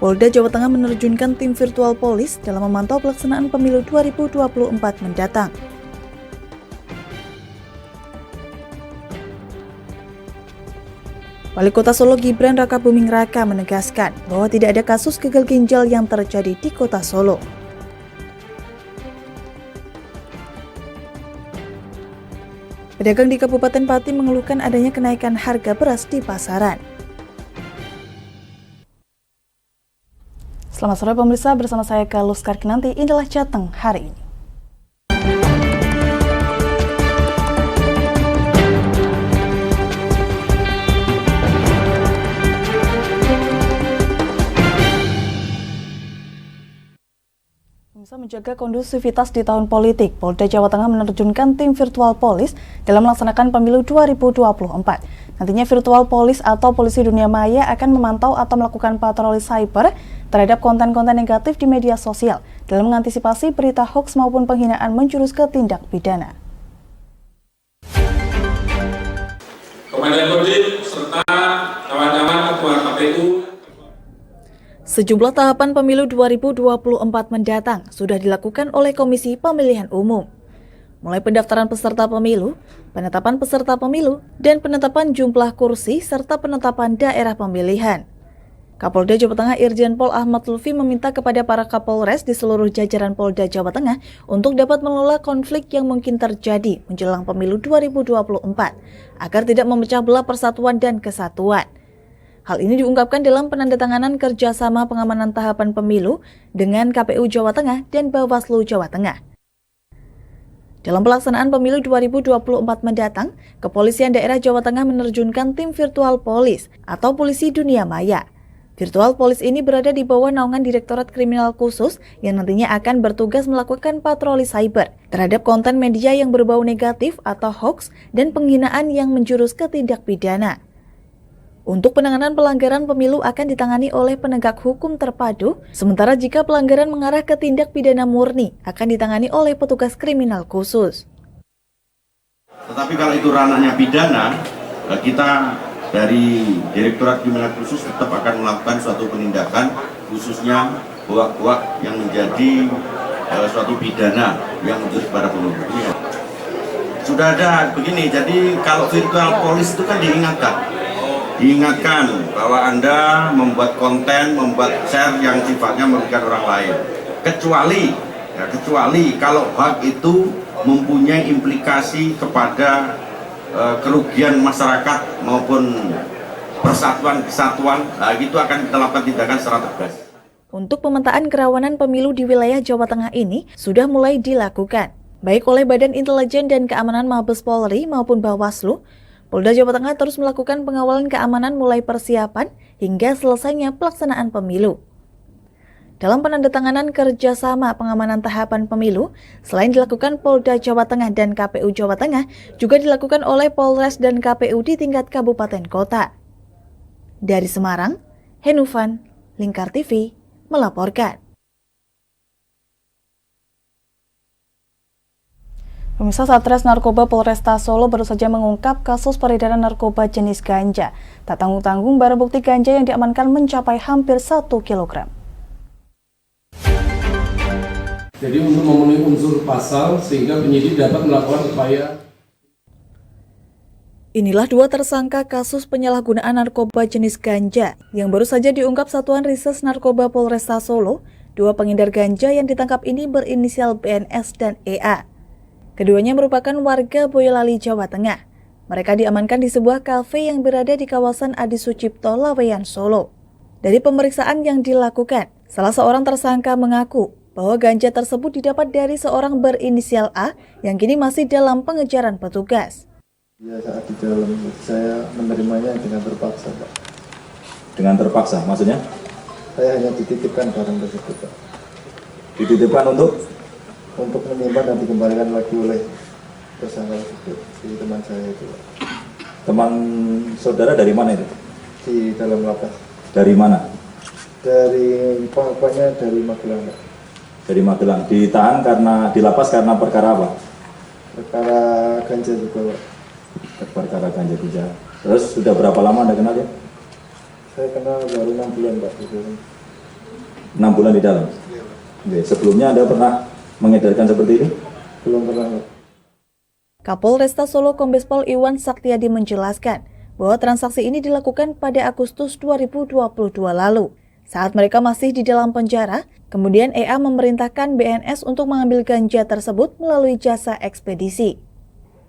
Polda Jawa Tengah menerjunkan tim virtual polis dalam memantau pelaksanaan pemilu 2024 mendatang. Wali Kota Solo Gibran Rakabuming Raka menegaskan bahwa tidak ada kasus gagal ginjal yang terjadi di Kota Solo. Pedagang di Kabupaten Pati mengeluhkan adanya kenaikan harga beras di pasaran. Selamat sore pemirsa, bersama saya Kalus Karkinanti, inilah Jateng hari ini. Bisa menjaga kondusivitas di tahun politik, Polda Jawa Tengah menerjunkan tim virtual polis dalam melaksanakan pemilu 2024. Nantinya virtual polis atau polisi dunia maya akan memantau atau melakukan patroli cyber terhadap konten-konten negatif di media sosial dalam mengantisipasi berita hoaks maupun penghinaan menjurus ke tindak pidana. Komandan Kodim serta kawan-kawan ketua KPU. Sejumlah tahapan pemilu 2024 mendatang sudah dilakukan oleh Komisi Pemilihan Umum. Mulai pendaftaran peserta pemilu, penetapan peserta pemilu, dan penetapan jumlah kursi serta penetapan daerah pemilihan. Kapolda Jawa Tengah Irjen Pol Ahmad Lutfi meminta kepada para Kapolres di seluruh jajaran Polda Jawa Tengah untuk dapat mengelola konflik yang mungkin terjadi menjelang pemilu 2024 agar tidak memecah belah persatuan dan kesatuan. Hal ini diungkapkan dalam penandatanganan kerjasama pengamanan tahapan pemilu dengan KPU Jawa Tengah dan Bawaslu Jawa Tengah. Dalam pelaksanaan pemilu 2024 mendatang, Kepolisian Daerah Jawa Tengah menerjunkan tim virtual polis atau polisi dunia maya. Virtual polis ini berada di bawah naungan Direktorat Kriminal Khusus yang nantinya akan bertugas melakukan patroli cyber terhadap konten media yang berbau negatif atau hoax dan penghinaan yang menjurus ke tindak pidana. Untuk penanganan pelanggaran pemilu akan ditangani oleh penegak hukum terpadu, sementara jika pelanggaran mengarah ke tindak pidana murni akan ditangani oleh petugas kriminal khusus. Tetapi kalau itu ranahnya pidana, kita dari Direktorat Kriminal Khusus tetap akan melakukan suatu penindakan, khususnya hoak-hoak yang menjadi suatu pidana yang menjurus pada pemilu. Sudah ada begini, jadi kalau virtual police itu kan diingatkan bahwa Anda membuat konten, membuat share yang sifatnya merugikan orang lain. Kecuali kalau hoax itu mempunyai implikasi kepada kerugian masyarakat maupun persatuan kesatuan, itu akan kita lakukan tindakan secara tegas. Untuk pemetaan kerawanan pemilu di wilayah Jawa Tengah ini sudah mulai dilakukan, baik oleh Badan Intelijen dan Keamanan Mabes Polri maupun Bawaslu. Polda Jawa Tengah terus melakukan pengawalan keamanan mulai persiapan hingga selesainya pelaksanaan pemilu. Dalam penandatanganan kerjasama pengamanan tahapan pemilu, selain dilakukan Polda Jawa Tengah dan KPU Jawa Tengah, juga dilakukan oleh Polres dan KPU di tingkat kabupaten kota. Dari Semarang, Henufan, Lingkar TV, melaporkan. Pemirsa, Satres Narkoba Polresta Solo baru saja mengungkap kasus peredaran narkoba jenis ganja. Tak tanggung-tanggung, barang bukti ganja yang diamankan mencapai hampir 1 kilogram. Jadi untuk memenuhi unsur pasal sehingga penyidik dapat melakukan upaya. Inilah dua tersangka kasus penyalahgunaan narkoba jenis ganja yang baru saja diungkap Satuan Rises Narkoba Polresta Solo. Dua pengedar ganja yang ditangkap ini berinisial BNS dan EA. Keduanya merupakan warga Boyolali, Jawa Tengah. Mereka diamankan di sebuah kafe yang berada di kawasan Adi Sucipto, Laweyan, Solo. Dari pemeriksaan yang dilakukan, salah seorang tersangka mengaku bahwa ganja tersebut didapat dari seorang berinisial A yang kini masih dalam pengejaran petugas. Ya, saat di dalam saya menerimanya dengan terpaksa, Pak. Dengan terpaksa, maksudnya? Saya hanya dititipkan barang tersebut, Pak. Dititipkan untuk menyimpan dan dikembalikan lagi oleh tersangka tersebut, si teman saya itu, Pak. Teman saudara dari mana itu? Di dalam lapas. Dari mana? Dari papanya dari Magelang, Pak. Dari Magelang. Ditahan di lapas karena perkara apa? Perkara ganja juga, Pak. Perkara ganja juga. Terus sudah berapa lama Anda kenal ya? Saya kenal baru 6 bulan, Pak. 6 bulan di dalam. Oke, sebelumnya Anda pernah mengedarkan seperti ini? Belum pernah. Kapolresta Solo Kombes Pol Iwan Saktiadi menjelaskan bahwa transaksi ini dilakukan pada Agustus 2022 lalu. Saat mereka masih di dalam penjara, kemudian EA memerintahkan BNS untuk mengambil ganja tersebut melalui jasa ekspedisi.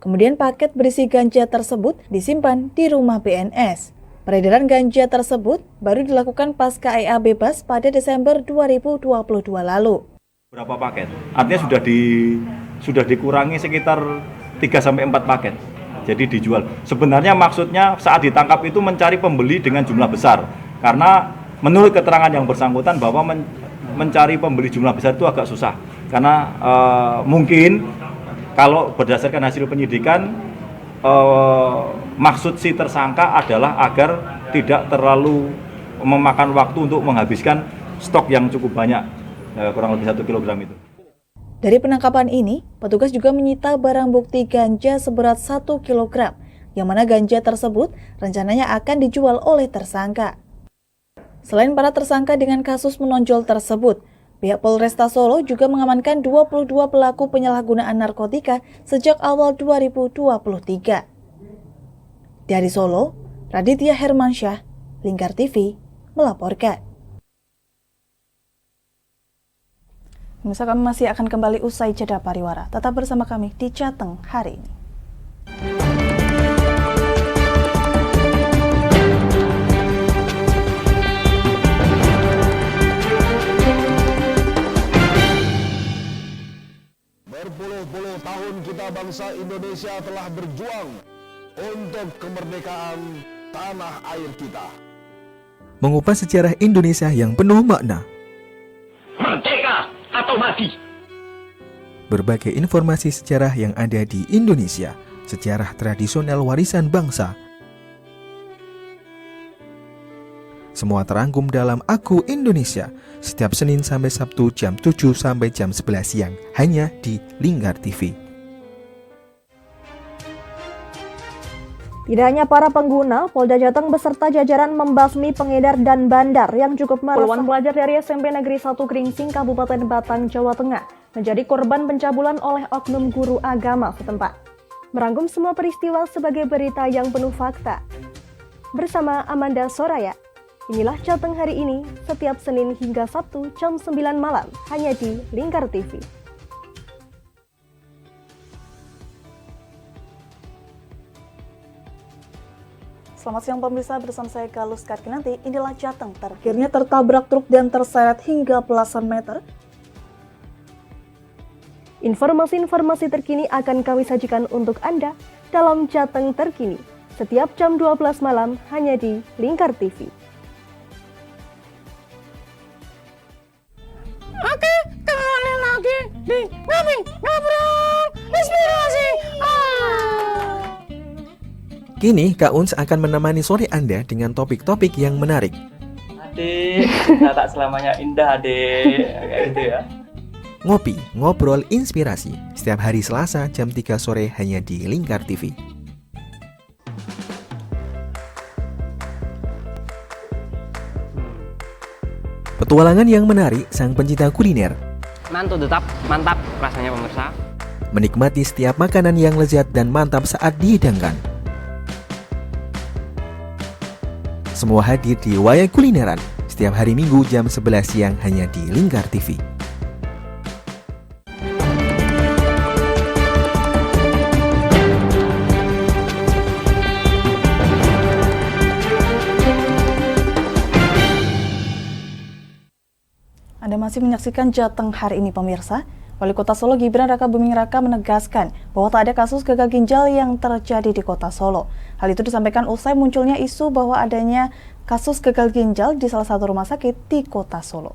Kemudian paket berisi ganja tersebut disimpan di rumah BNS. Peredaran ganja tersebut baru dilakukan pasca EA bebas pada Desember 2022 lalu. Berapa paket? Artinya sudah dikurangi sekitar 3-4 paket. Jadi dijual. Sebenarnya maksudnya saat ditangkap itu mencari pembeli dengan jumlah besar. Karena menurut keterangan yang bersangkutan bahwa mencari pembeli jumlah besar itu agak susah. Karena mungkin kalau berdasarkan hasil penyidikan, maksud si tersangka adalah agar tidak terlalu memakan waktu untuk menghabiskan stok yang cukup banyak, kurang lebih 1 kilogram itu. Dari penangkapan ini, petugas juga menyita barang bukti ganja seberat 1 kilogram, yang mana ganja tersebut rencananya akan dijual oleh tersangka. Selain para tersangka dengan kasus menonjol tersebut, pihak Polresta Solo juga mengamankan 22 pelaku penyalahgunaan narkotika sejak awal 2023. Dari Solo, Raditya Hermansyah, Lingkar TV, melaporkan. Pemirsa, kami masih akan kembali usai jeda pariwara. Tetap bersama kami di Jateng hari ini. Berpuluh-puluh tahun kita bangsa Indonesia telah berjuang untuk kemerdekaan tanah air kita. Mengupas sejarah Indonesia yang penuh makna. Merdeka atau mati. Berbagai informasi sejarah yang ada di Indonesia, sejarah tradisional warisan bangsa. Semua terangkum dalam Aku Indonesia, setiap Senin sampai Sabtu jam 7 sampai jam 11 siang, hanya di Lingkar TV. Tidak hanya para pengguna, Polda Jateng beserta jajaran membasmi pengedar dan bandar yang cukup meresahkan. Puluhan pelajar dari SMP Negeri 1 Gringsing, Kabupaten Batang, Jawa Tengah, menjadi korban pencabulan oleh oknum guru agama setempat. Merangkum semua peristiwa sebagai berita yang penuh fakta. Bersama Amanda Soraya, inilah Jateng hari ini, setiap Senin hingga Sabtu jam 9 malam, hanya di Lingkar TV. Selamat siang pemirsa, bersama saya Galus Karkinanti. Inilah Jateng terakhirnya tertabrak truk dan terseret hingga belasan meter. Informasi-informasi terkini akan kami sajikan untuk Anda dalam Jateng terkini, setiap jam 12 malam hanya di Lingkar TV. Oke, kembali lagi di Ngobrol Inspirasi. Kini, Kak Uns akan menemani sore Anda dengan topik-topik yang menarik. Adik, kita tak selamanya indah, adik. Kayak gitu ya. Ngopi, ngobrol inspirasi. Setiap hari Selasa jam 3 sore hanya di Lingkar TV. Petualangan yang menarik sang pencinta kuliner. Mantul tetap mantap rasanya pemirsa. Menikmati setiap makanan yang lezat dan mantap saat dihidangkan. Semua hadir di Wayai Kulineran setiap hari Minggu jam 11 siang hanya di Lingkar TV. Anda masih menyaksikan Jateng hari ini pemirsa. Wali Kota Solo Gibran Raka Buming Raka menegaskan bahwa tak ada kasus gagal ginjal yang terjadi di Kota Solo. Hal itu disampaikan usai munculnya isu bahwa adanya kasus gagal ginjal di salah satu rumah sakit di Kota Solo.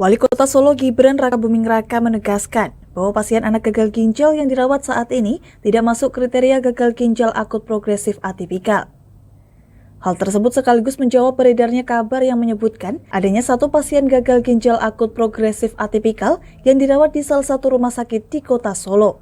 Wali Kota Solo Gibran Raka Buming Raka menegaskan bahwa pasien anak gagal ginjal yang dirawat saat ini tidak masuk kriteria gagal ginjal akut progresif atipikal. Hal tersebut sekaligus menjawab beredarnya kabar yang menyebutkan adanya satu pasien gagal ginjal akut progresif atipikal yang dirawat di salah satu rumah sakit di Kota Solo.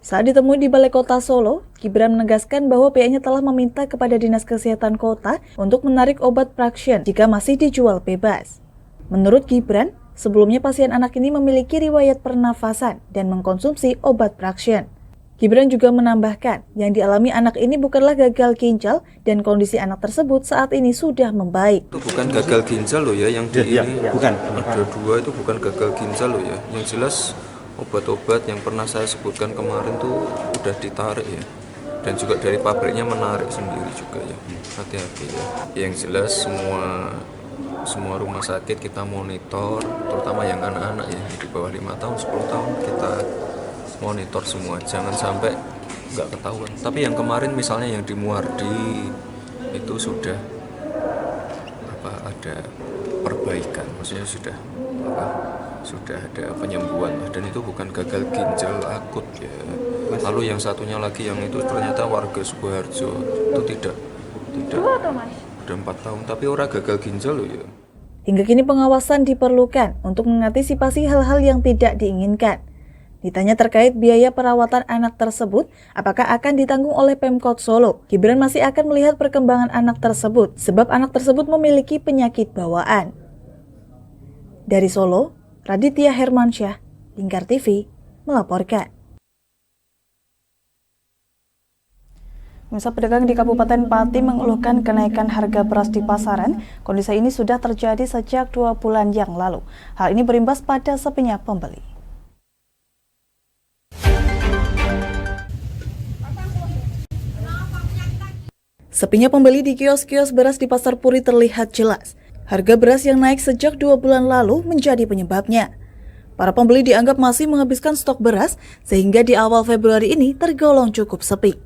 Saat ditemui di Balai Kota Solo, Gibran menegaskan bahwa pihaknya telah meminta kepada Dinas Kesehatan Kota untuk menarik obat Praxian jika masih dijual bebas. Menurut Gibran, sebelumnya pasien anak ini memiliki riwayat pernafasan dan mengkonsumsi obat Praxian. Gibran juga menambahkan, yang dialami anak ini bukanlah gagal ginjal dan kondisi anak tersebut saat ini sudah membaik. Itu bukan gagal ginjal loh ya, yang di ini bukan. Ada 2 itu bukan gagal ginjal loh ya. Yang jelas obat-obat yang pernah saya sebutkan kemarin tuh udah ditarik ya. Dan juga dari pabriknya menarik sendiri juga ya. Hati-hati ya. Yang jelas semua rumah sakit kita monitor, terutama yang anak-anak ya, di bawah 5 tahun, 10 tahun kita monitor semua, jangan sampai nggak ketahuan. Tapi yang kemarin misalnya yang di Muardi itu sudah ada perbaikan, maksudnya sudah ada penyembuhan dan itu bukan gagal ginjal akut ya. Lalu yang satunya lagi yang itu ternyata warga Sukoharjo itu tidak udah 4 tahun tapi orang gagal ginjal loh ya. Hingga kini pengawasan diperlukan untuk mengantisipasi hal-hal yang tidak diinginkan. Ditanya terkait biaya perawatan anak tersebut, apakah akan ditanggung oleh Pemkot Solo? Gibran masih akan melihat perkembangan anak tersebut, sebab anak tersebut memiliki penyakit bawaan. Dari Solo, Raditya Hermansyah, Lingkar TV, melaporkan. Pemirsa, pedagang di Kabupaten Pati mengeluhkan kenaikan harga beras di pasaran. Kondisi ini sudah terjadi sejak 2 bulan yang lalu. Hal ini berimbas pada sepinya pembeli. Sepinya pembeli di kios-kios beras di Pasar Puri terlihat jelas. Harga beras yang naik sejak 2 bulan lalu menjadi penyebabnya. Para pembeli dianggap masih menghabiskan stok beras, sehingga di awal Februari ini tergolong cukup sepi.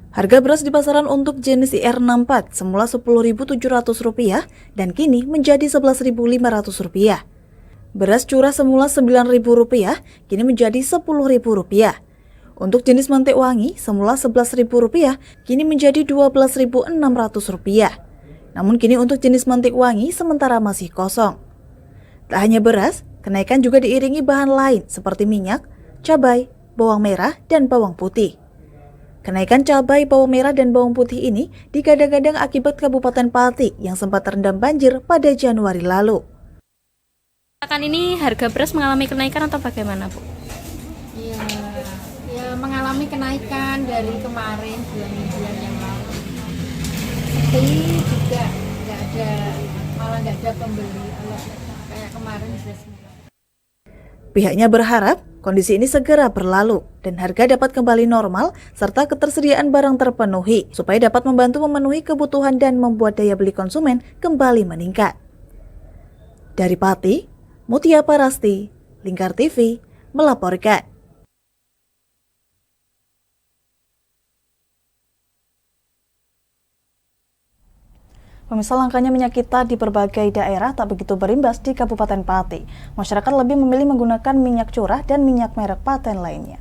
Harga beras di pasaran untuk jenis IR64 semula Rp10.700 dan kini menjadi Rp11.500. Beras curah semula Rp9.000, kini menjadi Rp10.000. Untuk jenis mantik wangi, semula Rp11.000, kini menjadi Rp12.600. Namun kini untuk jenis mantik wangi sementara masih kosong. Tak hanya beras, kenaikan juga diiringi bahan lain seperti minyak, cabai, bawang merah, dan bawang putih. Kenaikan cabai, bawang merah, dan bawang putih ini digadang-gadang akibat Kabupaten Pati yang sempat terendam banjir pada Januari lalu. Kan ini harga beras mengalami kenaikan atau bagaimana, Bu? Ya mengalami kenaikan dari kemarin bulan-bulan yang lalu. Sepi juga malah nggak ada pembeli kayak kemarin beras. Pihaknya berharap kondisi ini segera berlalu dan harga dapat kembali normal serta ketersediaan barang terpenuhi supaya dapat membantu memenuhi kebutuhan dan membuat daya beli konsumen kembali meningkat. Dari Pati, Mutia Parasti, Lingkar TV, melaporkan. Pemirsa, langkanya minyak kita di berbagai daerah tak begitu berimbas di Kabupaten Pati. Masyarakat lebih memilih menggunakan minyak curah dan minyak merek paten lainnya.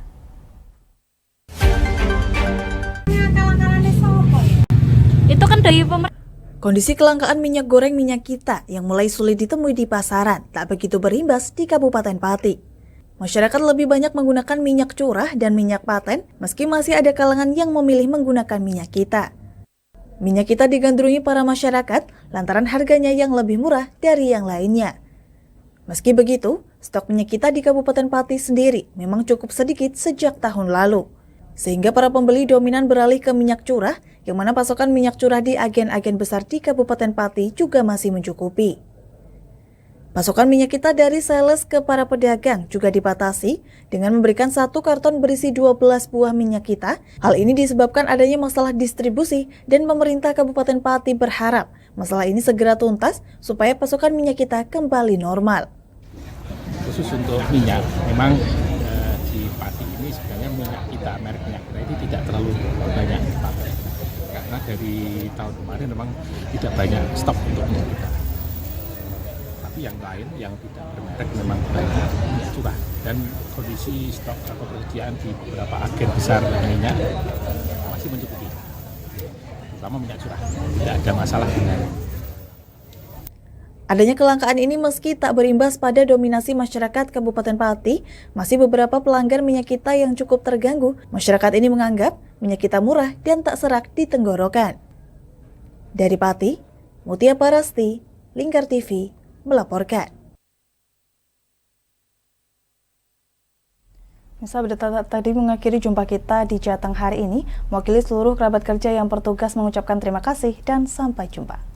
Itu kan dari pemerintah. Kondisi kelangkaan minyak goreng minyak kita yang mulai sulit ditemui di pasaran tak begitu berimbas di Kabupaten Pati. Masyarakat lebih banyak menggunakan minyak curah dan minyak paten meski masih ada kalangan yang memilih menggunakan minyak kita. Minyak kita digandrungi para masyarakat lantaran harganya yang lebih murah dari yang lainnya. Meski begitu, stok minyak kita di Kabupaten Pati sendiri memang cukup sedikit sejak tahun lalu. Sehingga para pembeli dominan beralih ke minyak curah, yang mana pasokan minyak curah di agen-agen besar di Kabupaten Pati juga masih mencukupi. Pasokan minyak kita dari sales ke para pedagang juga dibatasi dengan memberikan 1 karton berisi 12 buah minyak kita. Hal ini disebabkan adanya masalah distribusi dan pemerintah Kabupaten Pati berharap masalah ini segera tuntas supaya pasokan minyak kita kembali normal. Khusus untuk minyak, memang di Pati ini sebenarnya minyak kita, merek minyak kita ini tidak terlalu banyak dipakai. Karena dari tahun kemarin memang tidak banyak stok untuk minyak kita. Yang lain yang tidak bermerek memang banyak minyak curah dan kondisi stok atau persediaan di beberapa agen besar minyak masih mencukupi, terutama minyak curah, tidak ada masalah dengan. Adanya kelangkaan ini meski tak berimbas pada dominasi masyarakat Kabupaten Pati, masih beberapa pelanggan minyak kita yang cukup terganggu. Masyarakat ini menganggap minyak kita murah dan tak serak di tenggorokan. Dari Pati, Mutia Parasti, Lingkar TV, melaporkan. Misa berita tadi mengakhiri jumpa kita di Jateng hari ini. Mewakili seluruh kerabat kerja yang bertugas mengucapkan terima kasih dan sampai jumpa.